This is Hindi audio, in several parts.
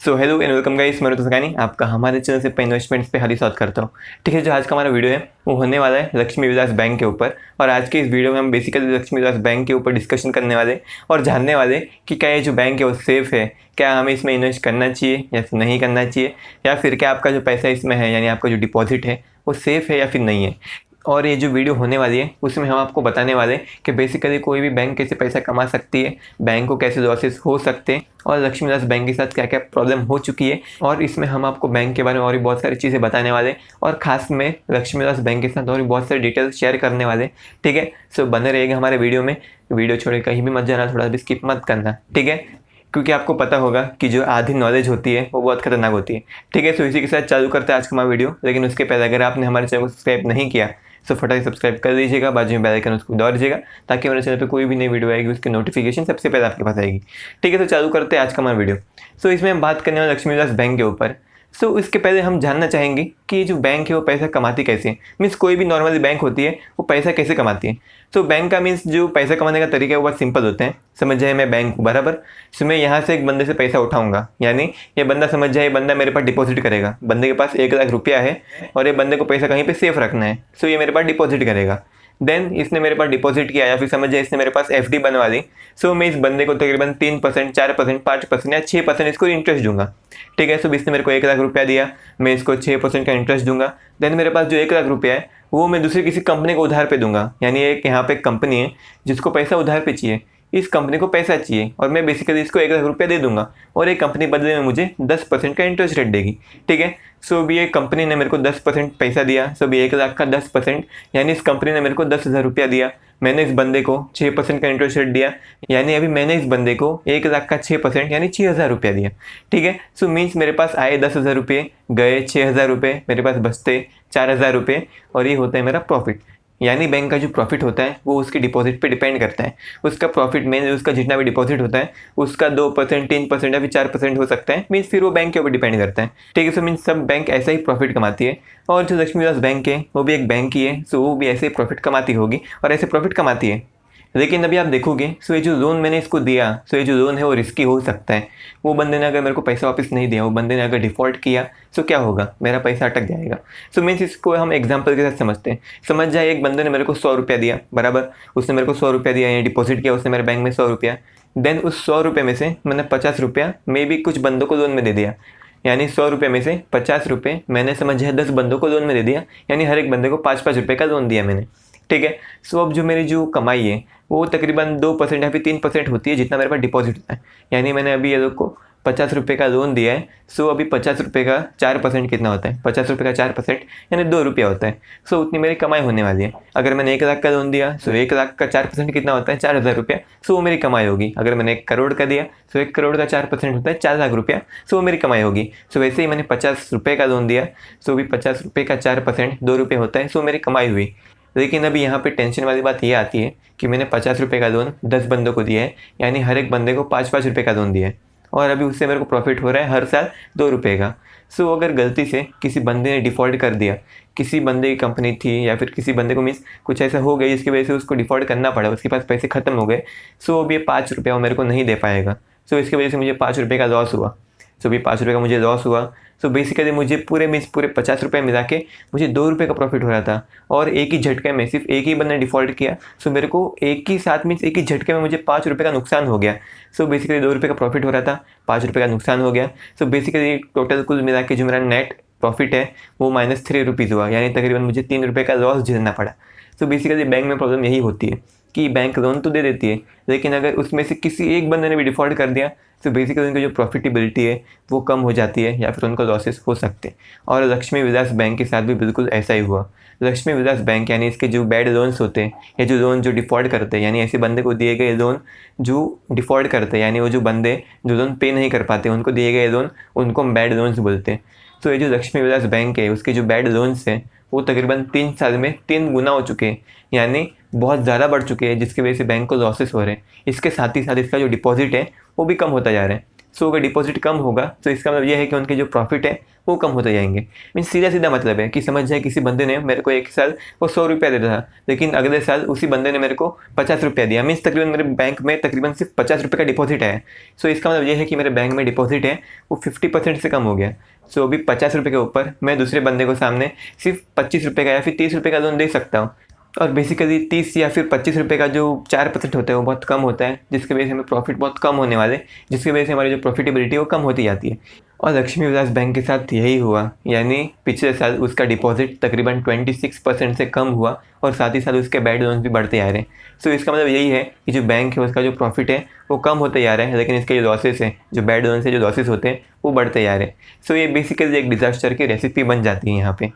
So hello and welcome guys, मैं ऋतु सकानी आपका हमारे चैनल से इन्वेस्टमेंट्स पे हाली स्वागत करता हूँ। ठीक है, जो आज का हमारा वीडियो है वो होने वाला है लक्ष्मी विलास बैंक के ऊपर। और आज के इस वीडियो में हम बेसिकली लक्ष्मी विलास बैंक के ऊपर डिस्कशन करने वाले और जानने वाले कि क्या ये जो बैंक है वो सेफ़ है, क्या हमें इसमें इन्वेस्ट करना चाहिए या फिर नहीं करना चाहिए, या फिर क्या आपका जो पैसा इसमें है यानी आपका जो डिपॉजिट है वो सेफ़ है या फिर नहीं है। और ये जो वीडियो होने वाली है उसमें हम आपको बताने वाले कि बेसिकली कोई भी बैंक कैसे पैसा कमा सकती है, बैंक को कैसे लॉसेस हो सकते हैं, और लक्ष्मी विलास बैंक के साथ क्या क्या प्रॉब्लम हो चुकी है। और इसमें हम आपको बैंक के बारे में और भी बहुत सारी चीज़ें बताने वाले और खास में लक्ष्मी विलास बैंक के साथ और भी बहुत सारी डिटेल्स शेयर करने वाले। ठीक है, सो बने रहेगा हमारे वीडियो में। वीडियो छोड़ कहीं भी मत जाना, थोड़ा भी स्किप मत करना। ठीक है, क्योंकि आपको पता होगा कि जो आधी नॉलेज होती है वो बहुत खतरनाक होती है। ठीक है, सो इसी के साथ चालू करते हैं आज का हमारा वीडियो। लेकिन उसके पहले अगर आपने हमारे चैनल को सब्सक्राइब नहीं किया तो फटाफट सब्सक्राइब कर दीजिएगा, बाजू में बेल आइकन उसको दबा दीजिएगा ताकि हमारे चैनल पे कोई भी नई वीडियो आएगी उसकी नोटिफिकेशन सबसे पहले आपके पास आएगी। ठीक है, तो चालू करते हैं आज का हमारा वीडियो। सो इसमें हम बात करने वाले लक्ष्मी विलास बैंक के ऊपर। सो इसके पहले हम जानना चाहेंगे कि ये जो बैंक है वो पैसा कमाती कैसे है। मीन्स कोई भी नॉर्मली बैंक होती है वो पैसा कैसे कमाती है। तो बैंक का मीन्स जो पैसा कमाने का तरीका है वो बहुत सिंपल होते हैं। समझ जाए मैं बैंक हूँ बराबर, सो मैं यहाँ से एक बंदे से पैसा उठाऊंगा, यानी ये बंदा समझ जाए, ये बंदा मेरे पास डिपॉजिट करेगा। बंदे के पास 1 लाख रुपया है और ये बंदे को पैसा कहीं पे सेफ रखना है, सो ये मेरे पास डिपॉजिट करेगा। देन इसने मेरे पास डिपॉजिट किया या फिर समझ जाए इसने मेरे पास एफडी बनवा ली। सो मैं इस बंदे को तकरीबन 3%, 4%, 5% या 6% इसको इंटरेस्ट दूंगा। ठीक है, सो इसने मेरे को 1 लाख रुपया दिया, मैं इसको 6% का इंटरेस्ट दूंगा। देन मेरे पास जो 1 लाख रुपया है वो मैं दूसरी किसी कंपनी को उधार पे दूंगा, यानी एक यहाँ पे एक कंपनी है जिसको पैसा उधार पे चाहिए, इस कंपनी को पैसा चाहिए और मैं बेसिकली इसको 1 लाख रुपया दे दूंगा और एक कंपनी बदले में मुझे 10% का इंटरेस्ट रेट देगी। ठीक है, सो भी ये कंपनी ने मेरे को 10% पैसा दिया, सो भी 1 लाख का 10%, यानी इस कंपनी ने मेरे को 10,000 रुपया दिया। मैंने इस बंदे को 6% का इंटरेस्ट रेट दिया, यानी अभी मैंने इस बंदे को 1 लाख का 6% यानी 6,000 रुपया दिया। ठीक है, सो मीन्स मेरे पास आए 10,000 रुपये, गए 6,000 रुपये, मेरे पास बचते 4,000 रुपये और ये होता है मेरा प्रॉफिट। यानी बैंक का जो प्रॉफिट होता है वो उसकी डिपॉजिट पे डिपेंड करता है। उसका प्रॉफिट मेन उसका जितना भी डिपॉजिट होता है उसका 2%, 3% या फिर 4% हो सकता है। मीन्स फिर वो बैंक के ऊपर डिपेंड करता है। ठीक है, सो मीन्स सब बैंक ऐसा ही प्रॉफिट कमाती है और जो लक्ष्मी विलास बैंक है वो भी एक बैंक ही है, सो वो भी ऐसे ही प्रॉफिट कमाती होगी और ऐसे प्रॉफिट कमाती है। लेकिन अभी आप देखोगे, सो ये जो लोन मैंने इसको दिया, सो ये जो लोन है वो रिस्की हो सकता है। वो बंदे ने अगर मेरे को पैसा वापस नहीं दिया, वो बंदे ने अगर डिफ़ॉल्ट किया, सो क्या होगा, मेरा पैसा अटक जाएगा। सो मीन्स इसको हम एग्जांपल के साथ समझते हैं। समझ जाए एक बंदे ने मेरे को 100 रुपया दिया बराबर, उसने मेरे को 100 रुपया दिया, यानी डिपॉजिट किया उसने मेरे बैंक में 100 रुपया। देन उस 100 रुपये में से मैंने 50 रुपया मे भी कुछ बंदों को लोन में दे दिया, यानी 100 रुपये में से 50 रुपये मैंने समझ जाए 10 बंदों को लोन में दे दिया, यानी हर एक बंदे को 5-5 रुपये का लोन दिया मैंने। ठीक है, सो अब जो मेरी जो कमाई है वो तकरीबन 2% या फिर 3% होती है जितना मेरे पास डिपॉजिट होता है। यानी मैंने अभी ये लोग को 50 रुपये का लोन दिया है, सो अभी 50 रुपये का 4% कितना होता है, 50 रुपये का 4% यानी 2 रुपया होता है। सो उतनी मेरी कमाई होने वाली है। अगर मैंने 1 लाख का लोन दिया, सो 1 लाख का 4% कितना होता है, 4,000 रुपया, सो वो मेरी कमाई होगी। अगर मैंने 1 करोड़ का दिया, सो 1 करोड़ का 4% होता है 4 लाख रुपया, सो वो मेरी कमाई होगी। सो वैसे ही मैंने 50 रुपये का लोन दिया, सो भी 50 रुपये का 4% 2 रुपये होता है, सो मेरी कमाई हुई। लेकिन अभी यहाँ पे टेंशन वाली बात ये आती है कि मैंने 50 रुपये का लोन 10 बंदों को दिया है, यानी हर एक बंदे को 5-5 रुपये का लोन दिया है और अभी उससे मेरे को प्रॉफिट हो रहा है हर साल 2 रुपये का। सो अगर गलती से किसी बंदे ने डिफ़ॉल्ट कर दिया, किसी बंदे की कंपनी थी या फिर किसी बंदे को मीन्स कुछ ऐसा हो गया जिसकी वजह से उसको डिफ़ॉल्ट करना पड़ा, उसके पास पैसे ख़त्म हो गए, सो अब ये 5 रुपया वो मेरे को नहीं दे पाएगा। सो इसकी वजह से मुझे 5 रुपये का लॉस हुआ। सो भी 5 रुपये का मुझे लॉस हुआ। सो बेसिकली मुझे पूरे 50 रुपये मिला के मुझे 2 रुपये का प्रॉफिट हो रहा था और एक ही झटके में सिर्फ एक ही बंदे ने डिफ़ॉल्ट किया, सो मेरे को एक ही साथ मीन्स एक ही झटके में मुझे 5 रुपये का नुकसान हो गया। सो बेसिकली 2 रुपये का प्रॉफिट हो रहा था, 5 रुपये का नुकसान हो गया। सो बेसिकली टोटल कुल मिला के जो मेरा नेट प्रॉफिट है वो -3 रुपीज़ हुआ, यानी तकरीबन मुझे 3 रुपये का लॉस झेलना पड़ा। सो बेसिकली बैंक में प्रॉब्लम यही होती है कि बैंक लोन तो दे देती है, लेकिन अगर उसमें से किसी एक बंदे ने भी डिफ़ॉल्ट कर दिया तो बेसिकली उनकी जो प्रॉफिटेबिलिटी है वो कम हो जाती है या फिर उनको लॉसेस हो सकते हैं। और लक्ष्मी विलास बैंक के साथ भी बिल्कुल ऐसा ही हुआ। लक्ष्मी विलास बैंक यानी इसके जो बैड लोन्स होते हैं या जो लोन जो डिफ़ॉल्ट करते हैं, यानी ऐसे बंदे को दिए गए लोन जो डिफ़ॉल्ट करते हैं, यानी वो जो बंदे जो लोन पे नहीं कर पाते उनको दिए गए लोन, उनको हम बैड लोन्स बोलते हैं। तो ये जो लक्ष्मी विलास बैंक है उसके जो बैड लोन्स हैं वो तकरीबन 3 साल में 3 गुना हो चुके हैं, यानी बहुत ज़्यादा बढ़ चुके हैं, जिसकी वजह से बैंक को लॉसेस हो रहे हैं। इसके साथ ही साथ इसका जो डिपॉजिट है वो भी कम होता जा रहा है। सो अगर डिपॉजिट कम होगा तो इसका मतलब ये है कि उनके जो प्रॉफिट है वो कम होते जाएंगे। मीन सीधा सीधा मतलब है कि समझ जाए किसी बंदे ने मेरे को एक साल वो 100 रुपया देता था, लेकिन अगले साल उसी बंदे ने मेरे को 50 रुपया दिया। मीन्स तकरीबन मेरे बैंक में तकरीबन सिर्फ 50 रुपये का डिपॉजिट है। सो इसका मतलब ये है कि मेरे बैंक में डिपॉजिट है वो 50% से कम हो गया। सो अभी 50 रुपये के ऊपर मैं दूसरे बंदे को सामने सिर्फ 25 रुपये का या फिर 30 रुपये का लोन दे सकता हूँ। और बेसिकली 30 या फिर 25 रुपये का जो 4% होता है वो बहुत कम होता है, जिसकी वजह से हमें प्रॉफिट बहुत कम होने वाले, जिसकी वजह से हमारी जो प्रॉफिटेबिलिटी वो कम होती जाती है। और लक्ष्मी विलास बैंक के साथ यही हुआ, यानी पिछले साल उसका डिपॉजिट तकरीबन 26% से कम हुआ और साथ ही साथ उसके बैड लोन्स भी बढ़ते जा रहे हैं। सो इसका मतलब यही है कि जो बैंक है उसका जो प्रॉफिट है वो कम होते जा रहा है, लेकिन इसके जो लॉसेस हैं, जो बैड लोन से जो लॉसेस होते हैं वो बढ़ते जा रहे हैं। सो ये बेसिकली एक डिज़ास्टर की रेसिपी बन जाती है यहाँ पे।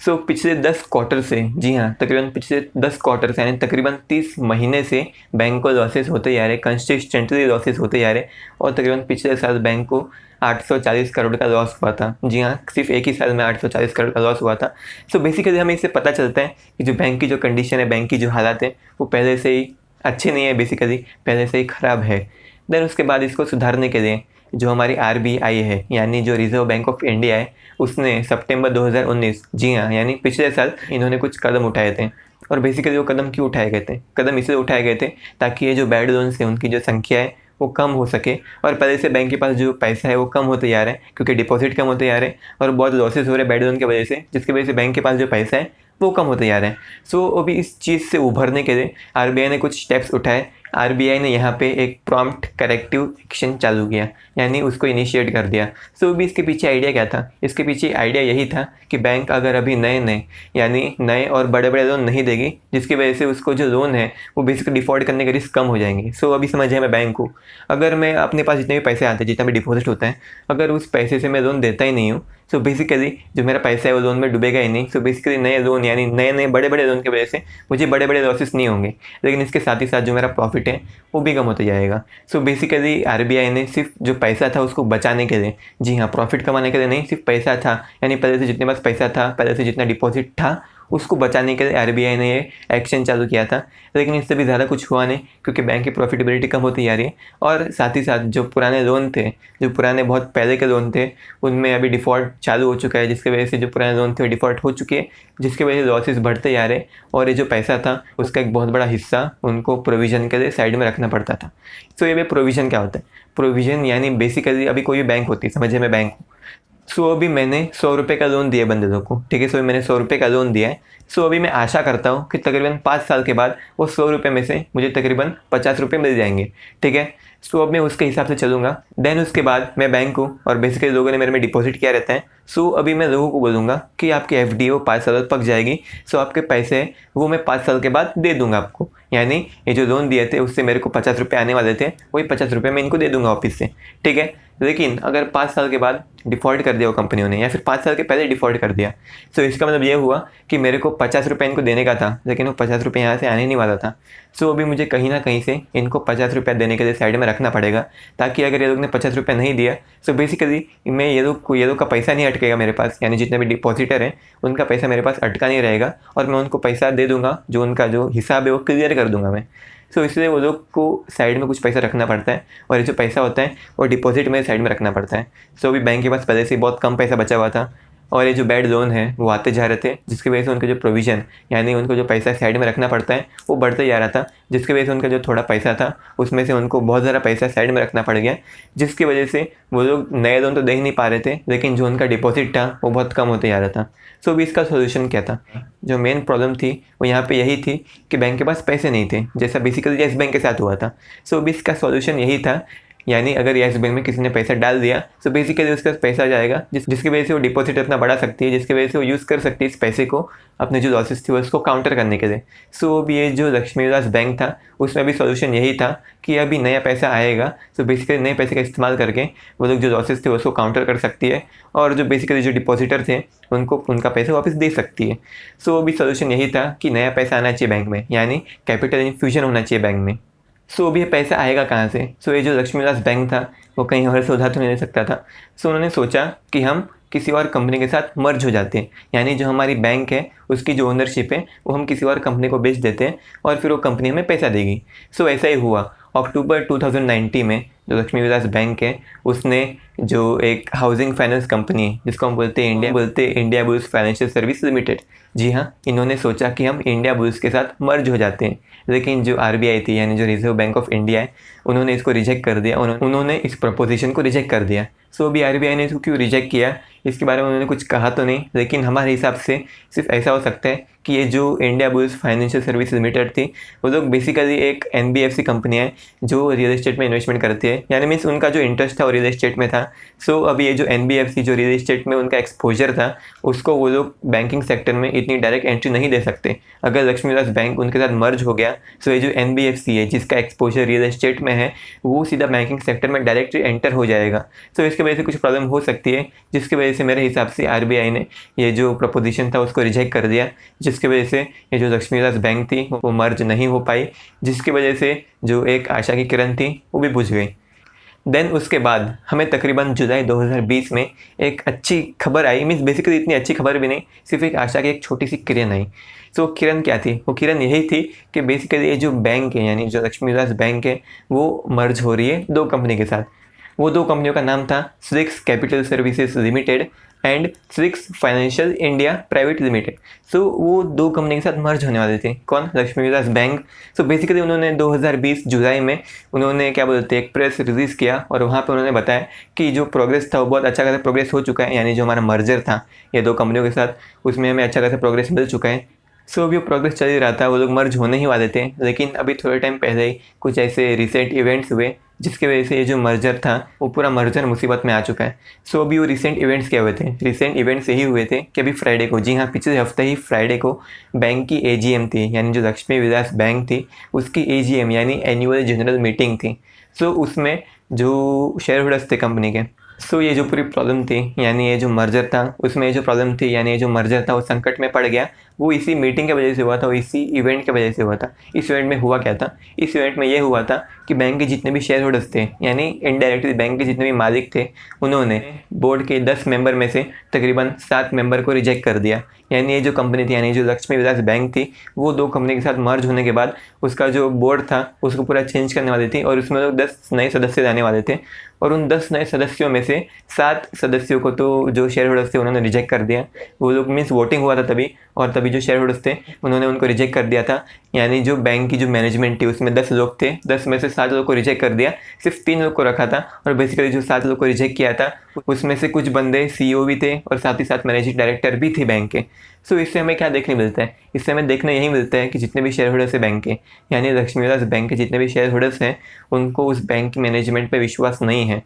सो पिछले 10 क्वार्टर से, जी हाँ तकरीबन पिछले 10 क्वार्टर से यानी तकरीबन 30 महीने से बैंक को लॉसेस होते जा रहे, कंसिस्टेंटली लॉसेस होते जा रहे। और तकरीबन पिछले साल बैंक को 840 करोड़ का लॉस हुआ था। जी हाँ, सिर्फ एक ही साल में 840 करोड़ का लॉस हुआ था। सो बेसिकली हमें इससे पता चलता है कि जो बैंक की जो कंडीशन है, बैंक की जो हालात है वो पहले से ही अच्छे नहीं है, बेसिकली पहले से ही ख़राब है। देन उसके बाद इसको सुधारने के लिए जो हमारी RBI है, यानी जो रिजर्व बैंक ऑफ इंडिया है, उसने सितंबर 2019, जी हाँ यानी पिछले साल, इन्होंने कुछ कदम उठाए थे। और बेसिकली वो कदम क्यों उठाए गए थे? कदम इसलिए उठाए गए थे ताकि ये जो बैड लोन्स है उनकी जो संख्या है वो कम हो सके। और पहले से बैंक के पास जो पैसा है वो कम होते जा रहा है, क्योंकि डिपॉजिट कम होते जा रहे हैं और बहुत लॉसेस हो रहे हैं बैड लोन की वजह से, जिसकी वजह से बैंक के पास जो पैसा है वो कम होते जा रहे हैं। सो अभी इस चीज़ से उभरने के लिए RBI ने कुछ स्टेप्स उठाए। RBI ने यहाँ पे एक प्रॉम्प्ट करेक्टिव एक्शन चालू किया, यानी उसको इनिशिएट कर दिया। सो अभी इसके पीछे आइडिया क्या था? इसके पीछे आइडिया यही था कि बैंक अगर अभी नए और बड़े बड़े लोन नहीं देगी, जिसकी वजह से उसको जो लोन है वो बेसिकली डिफॉल्ट करने के रिस्क कम हो जाएंगे। सो अभी समझिए, मैं बैंक को, अगर मैं अपने पास जितने भी पैसे आते हैं, जितना भी डिपॉजिट होता है, अगर उस पैसे से मैं लोन देता ही नहीं हूँ, सो बेसिकली जो मेरा पैसा है वो लोन में डूबेगा ही नहीं। सो बेसिकली नए लोन यानी नए बड़े बड़े लोन की वजह से मुझे बड़े बड़े लॉसेस नहीं होंगे, लेकिन इसके साथ ही साथ जो मेरा प्रॉफिट है वो भी कम होते जाएगा। सो बेसिकली RBI ने सिर्फ जो पैसा था उसको बचाने के लिए, जी हाँ प्रॉफिट कमाने के लिए नहीं, सिर्फ पैसा था, यानी पहले से जितने पास पैसा था, पहले से जितना डिपॉजिट था, उसको बचाने के लिए RBI ने ये एक्शन चालू किया था। लेकिन इससे भी ज़्यादा कुछ हुआ नहीं, क्योंकि बैंक की प्रॉफिटेबिलिटी कम होती जा रही है। और साथ ही साथ जो पुराने लोन थे, जो पुराने बहुत पहले के लोन थे, उनमें अभी डिफ़ॉल्ट चालू हो चुका है, जिसकी वजह से जो पुराने लोन थे डिफ़ॉल्ट हो चुके हैं, जिसकी वजह से लॉसेस बढ़ते जा रहे। और ये जो पैसा था उसका एक बहुत बड़ा हिस्सा उनको प्रोविज़न के लिए साइड में रखना पड़ता था। तो ये प्रोविज़न क्या होता है? प्रोविज़न यानी बेसिकली अभी कोई भी बैंक होती है, समझिए मैं बैंक हूँ। सो अभी मैंने 100 रुपये का लोन दिया बंदे लोग को, ठीक है। सो मैंने 100 रुपये का लोन दिया है। सो अभी मैं आशा करता हूँ कि तकरीबन 5 साल के बाद वो 100 रुपये में से मुझे तकरीबन 50 रुपये मिल जाएंगे, ठीक है। सो अब मैं उसके हिसाब से चलूँगा। देन उसके बाद मैं बैंक हूँ और बेसिकली लोगों ने मेरे में डिपॉजिट किया रहता है। सो अभी मैं लोगों को बोलूँगा कि आपकी FD वो 5 साल पक जाएगी। सो आपके पैसे वो मैं 5 साल के बाद दे दूँगा आपको, यानी ये जो लोन दिए थे उससे मेरे को 50 रुपये आने वाले थे, वही 50 रुपये मैं इनको दे दूँगा ऑफिस से, ठीक है। लेकिन अगर 5 साल के बाद डिफ़ॉल्ट कर दिया वो कंपनियों ने, या फिर 5 साल के पहले डिफ़ॉल्ट कर दिया, सो इसका मतलब ये हुआ कि मेरे को 50 रुपये इनको देने का था, लेकिन वो 50 रुपये यहाँ से आने नहीं वाला था। सो अभी मुझे कहीं ना कहीं से इनको 50 रुपये देने के लिए साइड में रखना पड़ेगा, ताकि अगर ये लोग ने 50 रुपये नहीं दिया, सो बेसिकली मैं ये लोग का पैसा नहीं अटकेगा मेरे पास, यानी जितने भी डिपॉजिटर हैं उनका पैसा मेरे पास अटका नहीं रहेगा और मैं उनको पैसा दे दूँगा, जो उनका जो हिसाब है वो क्लियर कर दूँगा मैं। सो इसलिए वो लोग को साइड में कुछ पैसा रखना पड़ता है, और ये जो पैसा होता है वो डिपॉजिट में साइड में रखना पड़ता है। सो अभी बैंक के पास पहले से बहुत कम पैसा बचा हुआ था, और ये जो बैड लोन है वो आते जा रहे थे, जिसकी वजह से उनके जो प्रोविज़न यानी उनको जो पैसा साइड में रखना पड़ता है वो बढ़ते जा रहा था, जिसकी वजह से उनका जो थोड़ा पैसा था उसमें से उनको बहुत ज़्यादा पैसा साइड में रखना पड़ गया, जिसकी वजह से वो लोग नए लोन तो दे ही नहीं पा रहे थे, लेकिन जो उनका डिपॉजिट था वो बहुत कम होते जा रहा था। सो अभी इसका सोल्यूशन क्या था? जो मेन प्रॉब्लम थी वो यहाँ पे यही थी कि बैंक के पास पैसे नहीं थे, जैसा बेसिकली येस बैंक के साथ हुआ था। सो अभी इसका सॉल्यूशन यही था, यानी अगर येस बैंक में किसी ने पैसा डाल दिया तो बेसिकली उसके पास पैसा जाएगा, जिसकी वजह से वो डिपॉजिट अपना बढ़ा सकती है, जिसकी वजह से वो यूज़ कर सकती है इस पैसे को अपने जो लॉसेस थी उसको काउंटर करने के लिए। सो अब ये जो लक्ष्मी विलास बैंक था उसमें भी सॉल्यूशन यही था कि अभी नया पैसा आएगा, तो बेसिकली नए पैसे का इस्तेमाल करके वो लोग जो लॉसेस थे उसको काउंटर कर सकती है, और जो बेसिकली जो डिपॉजिटर थे उनको उनका पैसा वापस दे सकती है। सो अभी सॉल्यूशन यही था कि नया पैसा आना चाहिए बैंक में, यानी कैपिटल इन्फ्यूजन होना चाहिए बैंक में। सो अभी ये पैसा आएगा कहाँ से? सो ये जो लक्ष्मी विलास बैंक था वो कहीं और से उधार तो नहीं ले सकता था। सो उन्होंने सोचा कि हम किसी और कंपनी के साथ मर्ज हो जाते हैं, यानी जो हमारी बैंक है उसकी जो ओनरशिप है वो हम किसी और कंपनी को बेच देते हैं और फिर वो कंपनी हमें पैसा देगी। सो ऐसा ही हुआ। अक्टूबर 2019 में जो लक्ष्मी विलास बैंक है उसने जो एक हाउसिंग फाइनेंस कंपनी है जिसको हम बोलते हैं Indiabulls financial service limited, जी हाँ, इन्होंने सोचा कि हम इंडिया बुल्स के साथ मर्ज हो जाते हैं। लेकिन जो आरबीआई थी यानी जो रिजर्व बैंक ऑफ इंडिया है, उन्होंने इसको रिजेक्ट कर दिया। उन्होंने इस प्रपोजिशन को रिजेक्ट कर दिया। सो अभी आरबीआई ने इसको क्यों रिजेक्ट किया इसके बारे में उन्होंने कुछ कहा तो नहीं, लेकिन हमारे हिसाब से सिर्फ ऐसा हो सकता है कि ये जो India bulls financial service limited थी, वो लोग बेसिकली एक एनबीएफसी कंपनी है जो रियल एस्टेट में इन्वेस्टमेंट करती है, यानी मीन्स उनका जो इंटरेस्ट था वो रियल एस्टेट में था। सो अभी ये जो एनबीएफसी जो रियल एस्टेट में उनका एक्सपोजर था, उसको वो लोग बैंकिंग सेक्टर में इतनी डायरेक्ट एंट्री नहीं दे सकते। अगर लक्ष्मी विलास बैंक उनके साथ मर्ज हो गया तो ये जो एनबीएफसी है जिसका एक्सपोजर रियल एस्टेट में है, वो सीधा बैंकिंग सेक्टर में डायरेक्टली एंटर हो जाएगा। सो इसके वजह से कुछ प्रॉब्लम हो सकती है, जिसकी वजह से मेरे हिसाब से आरबीआई ने ये जो प्रपोजिशन था उसको रिजेक्ट कर दिया, जिसकी वजह से ये जो लक्ष्मी विलास बैंक थी वो मर्ज नहीं हो पाई, जिसकी वजह से जो एक आशा की किरण थी वो भी बुझ गई। देन उसके बाद हमें तकरीबन जुलाई 2020 में एक अच्छी खबर आई, मीन्स बेसिकली इतनी अच्छी खबर भी नहीं, सिर्फ एक आशा की एक छोटी सी किरण आई। सो किरण क्या थी? वो किरण यही थी कि बेसिकली ये जो बैंक है यानी जो लक्ष्मी विलास बैंक है वो मर्ज हो रही है दो कंपनी के साथ। वो दो कंपनियों का नाम था Swix capital services limited and Swix financial India private limited. So वो दो कंपनी के साथ मर्ज होने वाले थे। कौन? Lakshmi Vilas bank. So basically उन्होंने 2020 जुलाई में उन्होंने क्या बोलते हैं एक प्रेस रिलीज़ किया और वहाँ पे उन्होंने बताया कि जो प्रोग्रेस था वो बहुत अच्छा खासा प्रोग्रेस हो चुका है, यानी जो हमारा मर्जर था ये दो कंपनियों के साथ उसमें हमें अच्छा खासा प्रोग्रेस मिल चुका है। सो अभी प्रोग्रेस चल ही रहा था, वो लोग मर्ज होने ही वाले थे, लेकिन अभी थोड़े टाइम पहले ही कुछ ऐसे रिसेंट इवेंट्स हुए जिसकी वजह से ये जो मर्जर था वो पूरा मर्जर मुसीबत में आ चुका है। सो अभी वो रिसेंट इवेंट्स क्या हुए थे? रिसेंट इवेंट्स यही हुए थे कि अभी फ्राइडे को, जी हाँ पिछले हफ्ते ही फ्राइडे को बैंक की एजीएम थी, यानी जो लक्ष्मी विलास बैंक थी उसकी एजीएम यानी एनुअल जनरल मीटिंग थी। सो उसमें जो शेयर होल्डर्स थे कंपनी के, सो ये जो पूरी प्रॉब्लम थी यानी ये जो मर्जर था उसमें ये जो प्रॉब्लम थी यानी ये जो मर्जर था वो संकट में पड़ गया, वो इसी मीटिंग की वजह से हुआ था, वो इसी इवेंट की वजह से हुआ था। इस इवेंट में हुआ क्या था? इस इवेंट में ये हुआ था कि बैंक के जितने भी शेयर होल्डर्स थे यानी इनडायरेक्टली बैंक के जितने भी मालिक थे, उन्होंने बोर्ड के 10 मेंबर में से तकरीबन 7 मेंबर को रिजेक्ट कर दिया। यानी ये जो कंपनी थी यानी जो लक्ष्मी विलास बैंक थी वो दो कंपनी के साथ मर्ज होने के बाद उसका जो बोर्ड था उसको पूरा चेंज करने वाली थी और उसमें लोग 10 नए सदस्य लाने वाले थे, और उन 10 नए सदस्यों में से 7 सदस्यों को तो जो शेयर होल्डर्स थे उन्होंने रिजेक्ट कर दिया। वो लोग मीन्स वोटिंग हुआ था तभी, और तभी जो शेयर होल्डर्स थे उन्होंने उनको रिजेक्ट कर दिया था। यानी जो बैंक की जो मैनेजमेंट थी उसमें 10 लोग थे, 10 में से 7 लोग को रिजेक्ट कर दिया, सिर्फ 3 लोग को रखा था। और बेसिकली जो 7 लोग को रिजेक्ट किया था उसमें से कुछ बंदे सीईओ भी थे और साथ ही साथ मैनेजिंग डायरेक्टर भी थे बैंक के। सो इससे हमें क्या देखने मिलता है? इससे हमें देखने यही मिलता है कि जितने भी शेयर होल्डर्स हैं बैंक के यानी लक्ष्मी विलास बैंक के जितने भी शेयर होल्डर्स हैं उनको उस बैंक की मैनेजमेंट पे विश्वास नहीं है।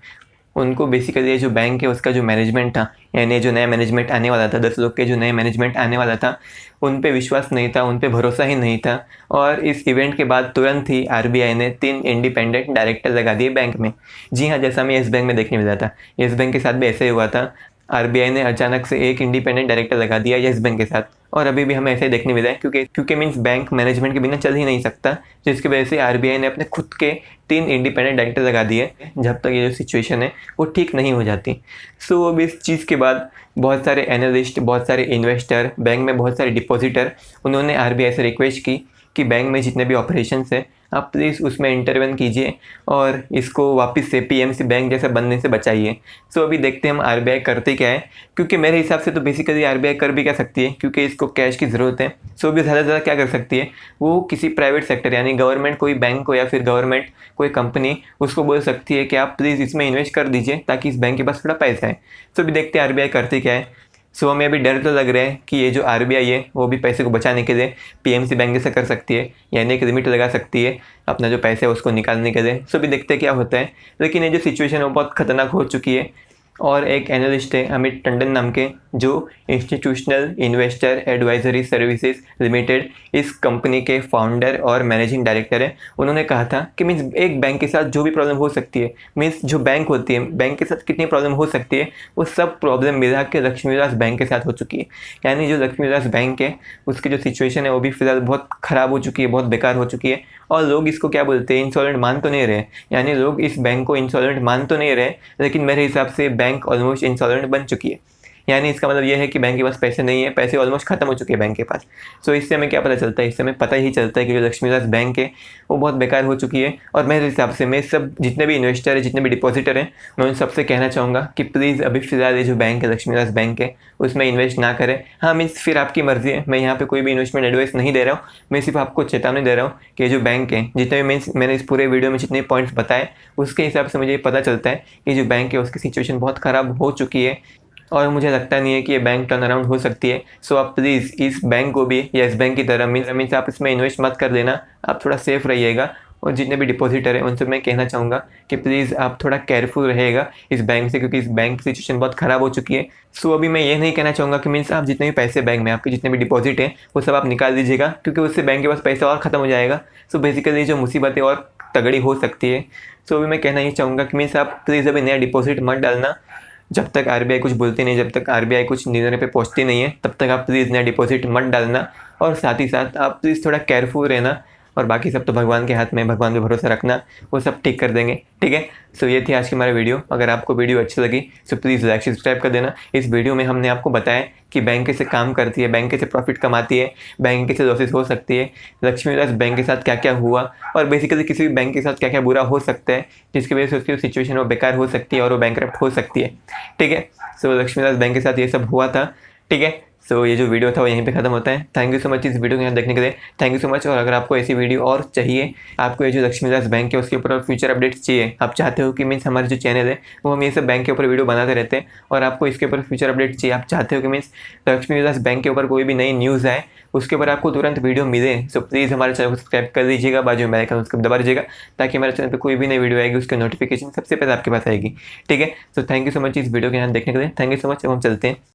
उनको बेसिकली ये जो बैंक है उसका जो मैनेजमेंट था यानी जो नया मैनेजमेंट आने वाला था, 10 लोग के जो नए मैनेजमेंट आने वाला था, उन पे विश्वास नहीं था, उन पे भरोसा ही नहीं था। और इस इवेंट के बाद तुरंत ही आरबीआई ने 3 इंडिपेंडेंट डायरेक्टर लगा दिए बैंक में। जी हाँ, जैसा हमें येस बैंक में देखने मिला था, येस बैंक के साथ भी ऐसे ही हुआ था। आरबीआई ने अचानक से एक इंडिपेंडेंट डायरेक्टर लगा दिया येस बैंक के साथ, और अभी भी हमें ऐसे ही देखने मिला है क्योंकि मीन्स बैंक मैनेजमेंट के बिना चल ही नहीं सकता, जिसकी वजह से आरबीआई ने अपने खुद के 3 इंडिपेंडेंट डायरेक्टर लगा दिए जब तक ये जो सिचुएशन है वो ठीक नहीं हो जाती। सो अब इस चीज़ के बाद बहुत सारे एनालिस्ट, बहुत सारे इन्वेस्टर, बैंक में बहुत सारे डिपॉजिटर, उन्होंने आरबीआई से रिक्वेस्ट की कि बैंक में जितने भी ऑपरेशंस हैं आप प्लीज़ उसमें इंटरवेन कीजिए और इसको वापस से पीएमसी बैंक जैसा बनने से बचाइए। सो अभी देखते हैं हम आरबीआई करते क्या है, क्योंकि मेरे हिसाब से तो बेसिकली आरबीआई कर भी क्या सकती है क्योंकि इसको कैश की ज़रूरत है। सो अभी ज़्यादा से ज़्यादा क्या कर सकती है, वो किसी प्राइवेट सेक्टर यानी गवर्नमेंट कोई बैंक को या फिर गवर्नमेंट कोई कंपनी उसको बोल सकती है कि आप प्लीज़ इसमें इन्वेस्ट कर दीजिए ताकि इस बैंक के पास थोड़ा पैसा है। सो अभी देखते हैं आरबीआई करती क्या है। सो हमें अभी डर तो लग रहा है कि ये जो आरबीआई है वो भी पैसे को बचाने के लिए पीएमसी बैंक से कर सकती है, यानी एक लिमिट लगा सकती है अपना जो पैसा है उसको निकालने के लिए। सो अभी देखते हैं क्या होता है, लेकिन ये जो सिचुएशन है वो बहुत खतरनाक हो चुकी है। और एक एनालिस्ट है अमित टंडन नाम के, जो institutional investor advisory services limited इस कंपनी के फाउंडर और मैनेजिंग डायरेक्टर है। उन्होंने कहा था कि मीन्स एक बैंक के साथ जो भी प्रॉब्लम हो सकती है, मीन्स जो बैंक होती है बैंक के साथ कितनी प्रॉब्लम हो सकती है वो सब प्रॉब्लम मिला के लक्ष्मी विलास बैंक के साथ हो चुकी है। यानी जो लक्ष्मी विलास बैंक है उसकी जो सिचुएशन है वो भी फिलहाल बहुत ख़राब हो चुकी है, बहुत बेकार हो चुकी है। और लोग इसको क्या बोलते हैं, इंसॉल्वेंट मान तो नहीं रहे, यानी लोग इस बैंक को इंसॉल्वेंट मान तो नहीं रहे, लेकिन मेरे हिसाब से बैंक ऑलमोस्ट इंसॉल्वेंट बन चुकी है। यानी इसका मतलब ये है कि बैंक के पास पैसे नहीं है, पैसे ऑलमोस्ट खत्म हो चुके हैं बैंक के पास। सो इससे हमें क्या पता चलता है, इससे हमें पता ही चलता है कि जो लक्ष्मी विलास बैंक है वो बहुत बेकार हो चुकी है। और मेरे हिसाब से मैं सब जितने भी इन्वेस्टर है, जितने भी डिपॉजिटर हैं, मैं उन सबसे कहना चाहूँगा कि प्लीज़ अभी फिलहाल ये जो बैंक है लक्ष्मी विलास बैंक है उसमें इन्वेस्ट ना करें। हाँ मीन्स फिर आपकी मर्जी है, मैं यहाँ पे कोई भी इन्वेस्टमेंट एडवाइस नहीं दे रहा हूँ, मैं सिर्फ आपको चेतावनी दे रहा हूँ कि ये जो बैंक है, जितने भी मैंने इस पूरे वीडियो में जितने पॉइंट्स बताए उसके हिसाब से मुझे पता चलता है कि जो बैंक है उसकी सिचुएशन बहुत ख़राब हो चुकी है और मुझे लगता नहीं है कि ये बैंक टर्न अराउंड हो सकती है। सो आप प्लीज़ इस बैंक को भी या इस बैंक की तरह मीन्स आप इसमें इन्वेस्ट मत कर देना, आप थोड़ा सेफ रहिएगा। और जितने भी डिपॉजिटर हैं उनसे मैं कहना चाहूँगा कि प्लीज़ आप थोड़ा केयरफुल रहेगा इस बैंक से, क्योंकि इस बैंक की सिचुएशन बहुत ख़राब हो चुकी है। सो अभी मैं ये नहीं कहना चाहूँगा कि मीन्स आप जितने भी पैसे बैंक में आपके जितने भी डिपॉजिट हैं वो सब आप निकाल दीजिएगा, क्योंकि उससे बैंक के पास पैसा और ख़त्म हो जाएगा। सो बेसिकली जो मुसीबतें और तगड़ी हो सकती है। सो अभी मैं कहना ये चाहूँगा कि मीन्स आप प्लीज़ अभी नया डिपॉजिट मत डालना जब तक आरबीआई कुछ बोलती नहीं, जब तक आरबीआई कुछ निर्णय पे पहुंचती नहीं है तब तक आप प्लीज़ नया डिपॉजिट मत डालना। और साथ ही साथ आप प्लीज़ थोड़ा केयरफुल रहना। और बाकी सब तो भगवान के हाथ में, भगवान पे भरोसा रखना, वो सब ठीक कर देंगे, ठीक है। सो ये थी आज की हमारी वीडियो। अगर आपको वीडियो अच्छी लगी तो प्लीज़ लाइक सब्सक्राइब कर देना। इस वीडियो में हमने आपको बताया कि बैंक कैसे काम करती है, बैंक कैसे प्रॉफिट कमाती है, बैंक कैसे लॉसेस हो सकती है, लक्ष्मी विलास बैंक के साथ क्या क्या हुआ और बेसिकली किसी भी बैंक के साथ क्या क्या बुरा हो सकता है जिसकी वजह से उसकी सिचुएशन वो बेकार हो सकती है और वो बैंकरप्ट हो सकती है, ठीक है। सो लक्ष्मी विलास बैंक के साथ ये सब हुआ था, ठीक है। सो ये जो वीडियो था वो यहीं पे ख़त्म होता है। थैंक यू सो मच इस वीडियो को यहाँ देखने के लिए, थैंक यू सो मच। और अगर आपको ऐसी वीडियो और चाहिए, आपको ये जो लक्ष्मी विलास बैंक है उसके ऊपर फ्यूचर अपडेट्स चाहिए, आप चाहते हो कि मीन्स हमारे जो चैनल है वो हम ये सब बैंक के ऊपर वीडियो बनाते रहते हैं और आपको इसके ऊपर फ्यूचर अपडेट्स चाहिए, आप चाहते हो कि मीन्स लक्ष्मी विलास बैंक के ऊपर कोई भी नई न्यूज़ आए उसके ऊपर आपको तुरंत वीडियो मिले, सो प्लीज़ हमारे चैनल को सब्सक्राइब कर दीजिएगा, बाजू में बेल आइकन उसको दबा दीजिएगा ताकि हमारे चैनल पर कोई भी नई वीडियो आएगी उसकी नोटिफिकेशन सबसे पहले आपके पास आएगी, ठीक है। So thank you so much इस वीडियो को यहाँ देखने के लिए, थैंक यू सो मच। अब हम चलते हैं।